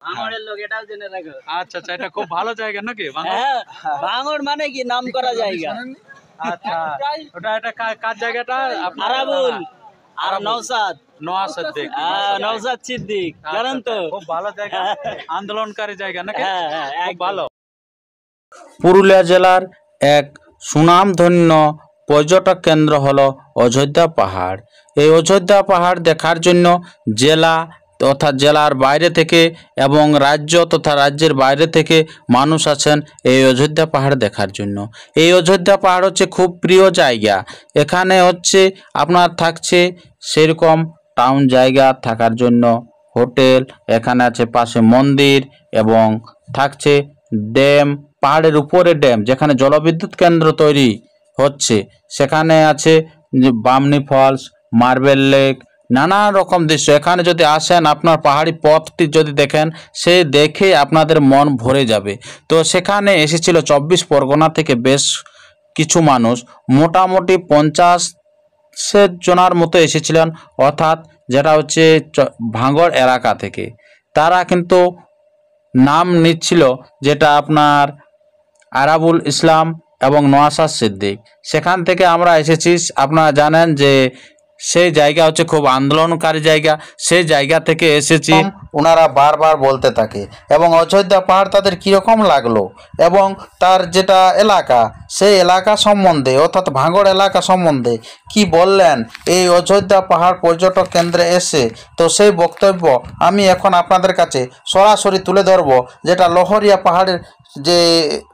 ভাঙড়ের লোক, এটাও জেনে রাখো। আচ্ছা আচ্ছা, এটা খুব ভালো জায়গা নাকি ভাঙড়? হ্যাঁ, ভাঙড় মানে কি নাম করা জায়গা। আচ্ছা, ওটা এটা কার জায়গাটা? আরাবুল আর আরাবুল। নওশাদ। নওয়াজ সিদ্দিক। নওশাদ সিদ্দিক, আচ্ছা, জানেন তো? আচ্ছা, খুব ভালো জায়গা, আন্দোলনকারী জায়গা নাকি? হ্যাঁ হ্যাঁ, খুব একদম। ভালো। পুরুলিয়া জেলার এক সুনামধন্য পর্যটক কেন্দ্র হলো অযোধ্যা পাহাড়। এই অযোধ্যা পাহাড় দেখার জন্য জেলা তথা জেলার বাইরে থেকে এবং রাজ্য তথা রাজ্যের বাইরে থেকে মানুষ আছেন এই অযোধ্যা পাহাড় দেখার জন্য। এই অযোধ্যা পাহাড় হচ্ছে খুব প্রিয় জায়গা। এখানে হচ্ছে আপনার থাকছে সেরকম টাউন জায়গা থাকার জন্য হোটেল, এখানে আছে পাশে মন্দির এবং থাকছে ড্যাম, পাহাড়ের উপরে ড্যাম যেখানে জলবিদ্যুৎ কেন্দ্র তৈরি হচ্ছে, সেখানে আছে বামনি ফলস, মার্বেল লেক, নানা রকম দৃশ্য। এখানে যদি আসেন আপনার পাহাড়ি পথটি যদি দেখেন, সে দেখে আপনাদের মন ভরে যাবে। তো সেখানে এসেছিল 24 পরগনা থেকে বেশ কিছু মানুষ, মোটামুটি 50 জনার মতো এসেছিলেন, অর্থাৎ যেটা হচ্ছে ভাঙড় এলাকা থেকে। তারা কিন্তু নাম নিচ্ছিল যেটা আপনার আরাবুল ইসলাম এবং নওশাদ সিদ্দিক। সেখান থেকে আমরা এসেছি। আপনারা জানেন যে সেই জায়গা হচ্ছে খুব আন্দোলনকারী জায়গা, সেই জায়গা থেকে এসেছি ওনারা বারবার বলতে থাকে। এবং অযোধ্যা পাহাড় তাদের কীরকম লাগলো এবং তার যেটা এলাকা, সেই এলাকা সম্বন্ধে অর্থাৎ ভাঙড় এলাকা সম্বন্ধে কি বললেন এই অযোধ্যা পাহাড় পর্যটক কেন্দ্রে এসে, তো সেই বক্তব্য আমি এখন আপনাদের কাছে সরাসরি তুলে ধরব। যেটা লহরিয়া পাহাড়ের যে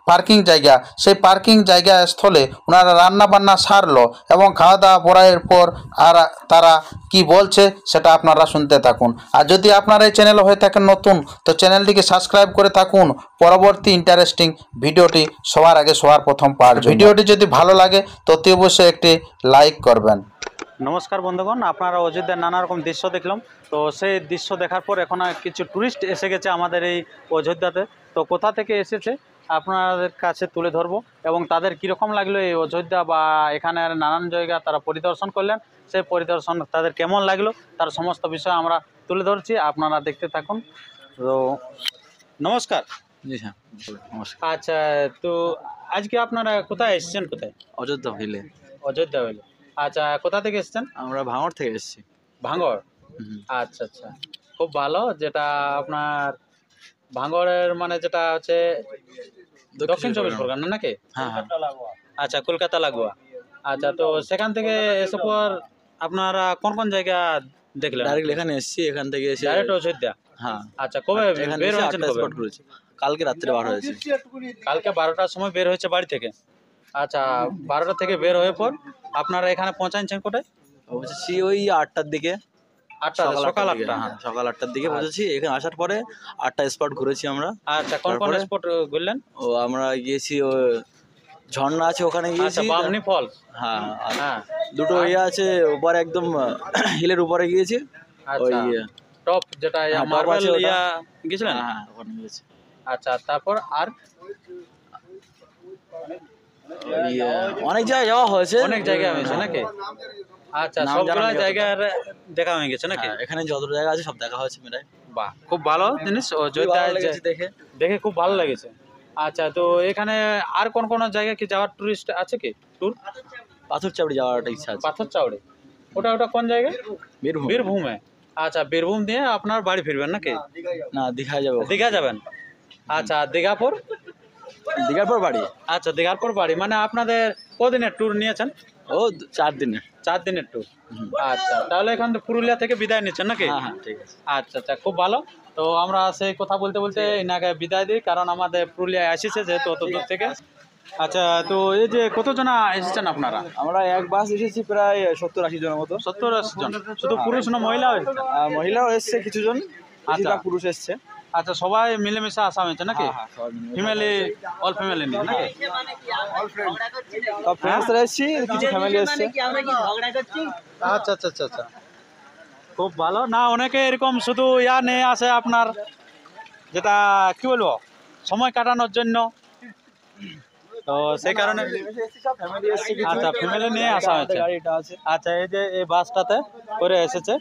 পার্কিং জায়গা, সেই পার্কিং জায়গা স্থলে ওনারা রান্না বান্না সারলো এবং খাওয়া দাওয়া পড়ার পর আর তারা কি বলছে সেটা আপনারা শুনতে থাকুন। আর যদি আপনারা এই চ্যানেলে হয়ে থাকেন নতুন, তো চ্যানেলটিকে সাবস্ক্রাইব করে থাকুন পরবর্তী ইন্টারেস্টিং ভিডিওটি সবার আগে সবার প্রথম পাওয়ার জন্য। ভিডিওটি যদি ভালো লাগে তো অতি অবশ্যই একটি লাইক করবেন। নমস্কার বন্ধুগণ, আপনারা অযোধ্যার নানা রকম দৃশ্য দেখলাম। তো সেই দৃশ্য দেখার পর এখন কিছু ট্যুরিস্ট এসে গেছে আমাদের এই অযোধ্যাতে। তো কোথা থেকে এসেছে আপনাদের কাছে তুলে ধরবো এবং তাদের কীরকম লাগলো এই অযোধ্যা বা এখানের নানান জায়গা তারা পরিদর্শন করলেন, সেই পরিদর্শন তাদের কেমন লাগলো তার সমস্ত বিষয় আমরা তুলে ধরছি, আপনারা দেখতে থাকুন। তো নমস্কার। জি হ্যাঁ, নমস্কার। আচ্ছা, তো আজকে আপনারা কোথায় এসেছেন? কোথায়? অযোধ্যা হইলে। অযোধ্যা হইলে। আচ্ছা, কোথা থেকে এসেছেন? আমরা ভাঙড় থেকে এসেছি। ভাঙড়। আচ্ছা আচ্ছা, খুব ভালো। যেটা আপনার ভাঙড়ের মানে যেটা হচ্ছে দক্ষিণ চব্বিশ পরগনা নাকি? হ্যাঁ হ্যাঁ। আচ্ছা, কলকাতা লাগোয়া। আচ্ছা, তো সেখান থেকে এসে পর আপনারা কোন কোন জায়গা দেখলেন? ডাইরেক্ট এখানে এসেছি, এখান থেকে এসে ডাইরেক্ট অযোধ্যা। হ্যাঁ। আচ্ছা, কবে এখানে বের এসে হয়েছেন? কবে? স্পট করেছি। কালকে রাত্রে বার হয়েছে। কালকে 12টার সময় বের হয়েছে বাড়ি থেকে। আচ্ছা, 12টা থেকে বের হয়ে পর আপনারা এখানে পৌঁছাচ্ছেন কোথায়? পৌঁছেছি ওই 8টার দিকে। 8টা, সকাল 8টা। হ্যাঁ, সকাল 8টার দিকে পৌঁছেছি। এখানে আসার পরে 8টা স্পট ঘুরেছি আমরা। আচ্ছা, কোন কোন স্পট ঘুরলেন? ও আমরা গিয়েছি ও ঝর্ণা আছে ওখানে আচ্ছা, গিয়েছি। বামনি ফলস। হ্যাঁ হ্যাঁ, দুটো ইয়ে আছে উপরে, একদম হিলের উপরে গিয়েছি। ওই আচ্ছা, টপ যেটা মার্বেল ইয়া গেছিলেন? হ্যাঁ ওখানে গিয়েছি। আচ্ছা, তারপর আর অনেক জায়গায় যাওয়া হয়েছে। অনেক জায়গায় হয়েছে নাকি? আচ্ছা, সবগুলো জায়গার দেখা হয়ে গেছে নাকি? এখানে যত জায়গা আছে সব দেখা হয়েছে মেরাই। বাহ, খুব ভালো জিনিস। অযোধ্যা দেখে দেখে খুব ভালো লেগেছে। আচ্ছা, তো এখানে আর কোন কোন জায়গা কি যাওয়ার টুরিস্ট আছে কি ট্যুর? পাথর চাপড়ি যাওয়ার একটা ইচ্ছা আছে। পাথর চাউড়ে, ওটা কোন জায়গা? বীরভূম। বীরভূমে। আচ্ছা, বীরভূম দিয়ে আপনার বাড়ি ফিরবেন নাকি? না, দীঘায় যাবো। দীঘা যাবেন। আচ্ছা, দীঘার পর বাড়ি। আচ্ছা, দীঘার পর বাড়ি। মানে আপনাদের কদিনের ট্যুর নিয়েছেন? ও 4 দিনের। 4 দিনের ট্যুর। আচ্ছা, তাহলে এখান থেকে পুরুলিয়া থেকে বিদায় নিচ্ছেন নাকি? হ্যাঁ হ্যাঁ, ঠিক আছে। আচ্ছা আচ্ছা, খুব ভালো। তো আমরা সেই কথা বলতে বলতে এনাকে বিদায় দিই, কারণ আমাদের পুরুলিয়ায় এসেছে যেহেতু অত দূর থেকে। আচ্ছা, তো এই যে কতজনা এসেছেন আপনারা? আমরা এক বাস এসেছি প্রায় 70-80 জনের মতো। 70-80 জন। শুধু পুরুষ না মহিলাও এসেছে? মহিলাও এসছে কিছু জন, আচ্ছা, পুরুষ এসছে। আচ্ছা, সবাই মিলেমিশে আসা হয়েছে নাকি? ফ্যামিলি, অল ফ্যামিলি নিয়ে নাকি? সব ফ্রেন্ডসরা এসেছি, কিছু ফ্যামিলি এসছে। আচ্ছা আচ্ছা আচ্ছা আচ্ছা, খুব ভালো। না, অনেকে এরকম শুধু ইয়া নিয়ে আসে আপনার, যেটা কি বলবো, সময় কাটানোর জন্য। তো সেই কারণে আচ্ছা, ফ্যামিলি নিয়ে আসা হয়েছে। আচ্ছা, এই যে এই বাসটাতে করে এসেছে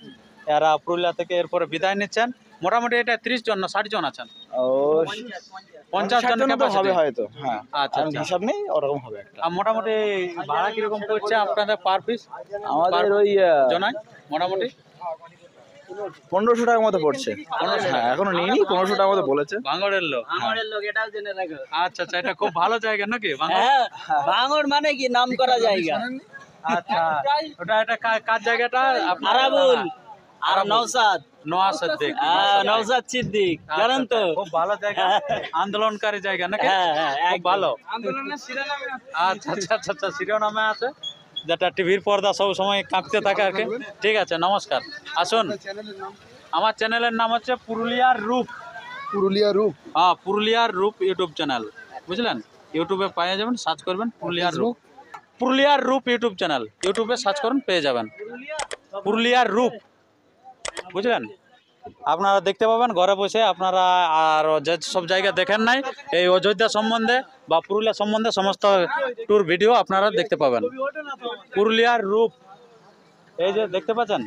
এরা পুরুলিয়া থেকে, এরপরে বিদায় নিচ্ছেন মোটামুটি এটা 30 জন না 60 জন আছেন? ও 50 জন তো হবে ক্যাপাসিটি। হয়তো, হ্যাঁ। আচ্ছা, এখন আচ্ছা। হিসাব নেই, ওরকম হবে একটা। আর মোটামুটি ভাড়া কিরকম পড়ছে আপনাদের পার পিস আমাদের ওই জনায় মোটামুটি? 1500 টাকার মতো পড়ছে। হ্যাঁ, এখনো নিইনি, 1500 টাকার মতো বলেছে। ভাঙড়ের লোক? ভাঙড়ের লোক, এটাও জেনে রাখো। আচ্ছা আচ্ছা, এটা খুব ভালো জায়গা নাকি ভাঙড়? হ্যাঁ, ভাঙড় মানে কি নাম করা জায়গা। আচ্ছা, ওটা এটা কার জায়গাটা? আরাবুল আর নওশাদ। নওয়াজ সিদ্দিক। নওশাদ সিদ্দিক, জানেন তো? খুব ভালো জায়গা, আন্দোলনকারী জায়গা নাকি? হ্যাঁ, হ্যাঁ, খুব ভালো। আচ্ছা আচ্ছা আচ্ছা আচ্ছা, শিরোনামে আছে, যেটা টিভির পর্দা সব সময় কাঁপতে থাকে আর কি। ঠিক আছে, নমস্কার। আসুন, আমার চ্যানেলের নাম হচ্ছে পুরুলিয়ার রূপ। পুরুলিয়া রূপ। হ্যাঁ, পুরুলিয়ার রূপ ইউটিউব চ্যানেল, বুঝলেন? ইউটিউবে পেয়ে যাবেন, সার্চ করবেন পুরুলিয়ার রূপ। পুরুলিয়ার রূপ ইউটিউব চ্যানেল, ইউটিউবে সার্চ করুন, পেয়ে যাবেন পুরুলিয়ার রূপ, বুঝলেন? আপনারা দেখতে পাবেন ঘরে বসে, আপনারা আর যে সব জায়গা দেখেন নাই এই অযোধ্যা সম্বন্ধে বা পুরুলিয়া সম্বন্ধে সমস্ত ট্যুর ভিডিও আপনারা দেখতে পাবেন। পুরুলিয়ার রূপ, এই যে দেখতে পাচ্ছেন।